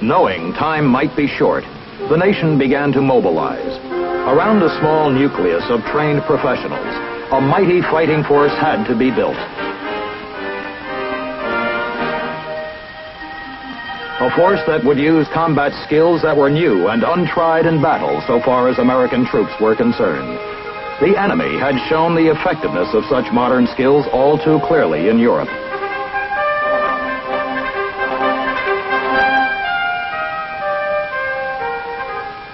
Knowing time might be short, the nation began to mobilize. Around a small nucleus of trained professionals, a mighty fighting force had to be built. A force that would use combat skills that were new and untried in battle so far as American troops were concerned. The enemy had shown the effectiveness of such modern skills all too clearly in Europe.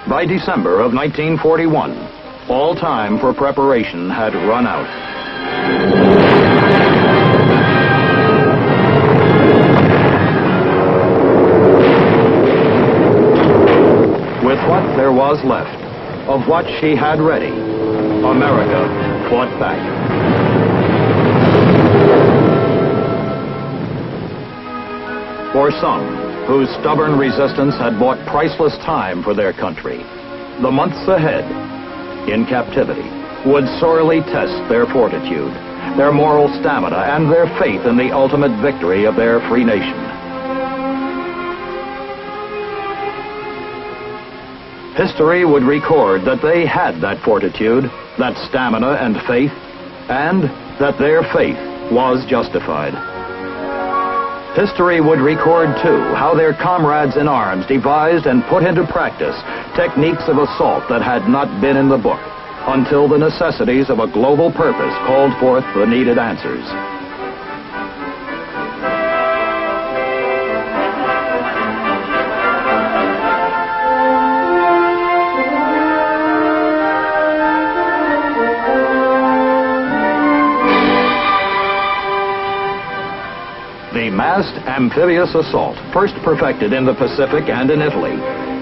By December of 1941, all time for preparation had run out. With what there was left, of what she had ready, America fought back. For some, whose stubborn resistance had bought priceless time for their country, the months ahead, in captivity, would sorely test their fortitude, their moral stamina, and their faith in the ultimate victory of their free nation. History would record that they had that fortitude, that stamina and faith, and that their faith was justified. History would record, too, how their comrades in arms devised and put into practice techniques of assault that had not been in the book, until the necessities of a global purpose called forth the needed answers. The massed amphibious assault, first perfected in the Pacific and in Italy,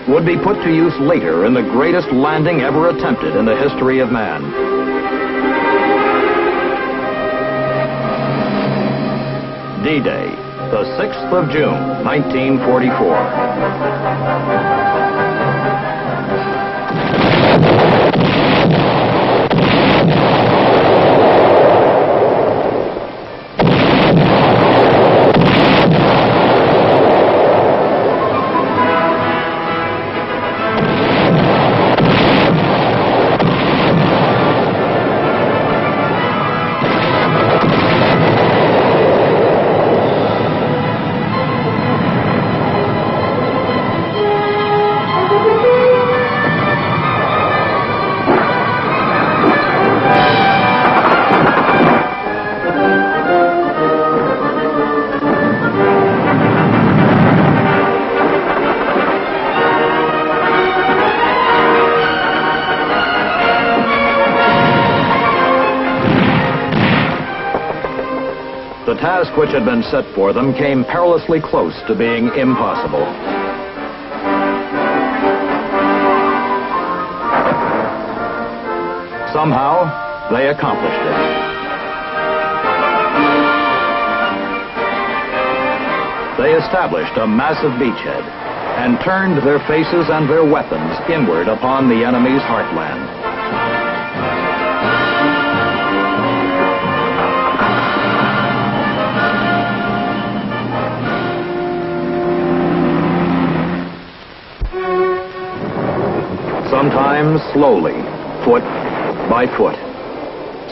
would be put to use later in the greatest landing ever attempted in the history of man. D-Day, the 6th of June, 1944. The task which had been set for them came perilously close to being impossible. Somehow, they accomplished it. They established a massive beachhead and turned their faces and their weapons inward upon the enemy's heartland. Sometimes slowly, foot by foot.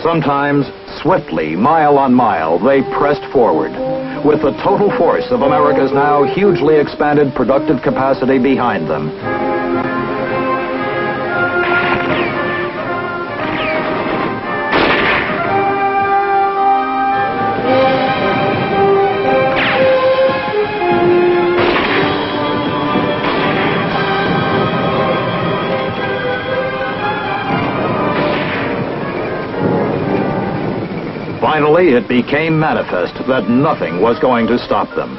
Sometimes swiftly, mile on mile, they pressed forward, with the total force of America's now hugely expanded productive capacity behind them. Finally, it became manifest that nothing was going to stop them.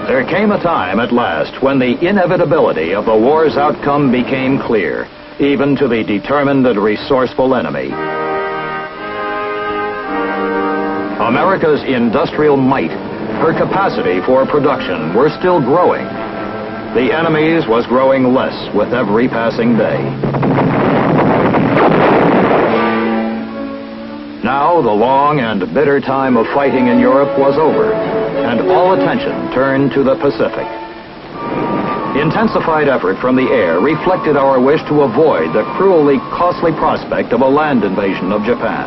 There came a time at last when the inevitability of the war's outcome became clear, even to the determined and resourceful enemy. America's industrial might, her capacity for production, were still growing. The enemy's was growing less with every passing day. Now the long and bitter time of fighting in Europe was over, and all attention turned to the Pacific. Intensified effort from the air reflected our wish to avoid the cruelly costly prospect of a land invasion of Japan.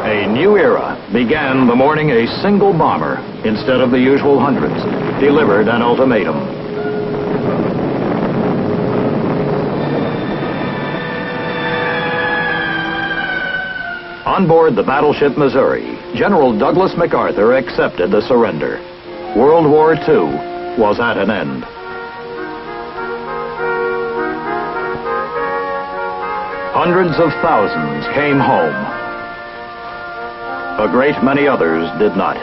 A new era began the morning a single bomber, instead of the usual hundreds, delivered an ultimatum. On board the battleship Missouri, General Douglas MacArthur accepted the surrender. World War II was at an end. Hundreds of thousands came home. A great many others did not.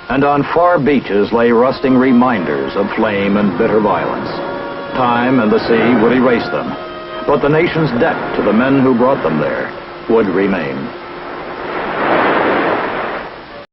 And on far beaches lay rusting reminders of flame and bitter violence. Time and the sea would erase them, but the nation's debt to the men who brought them there would remain.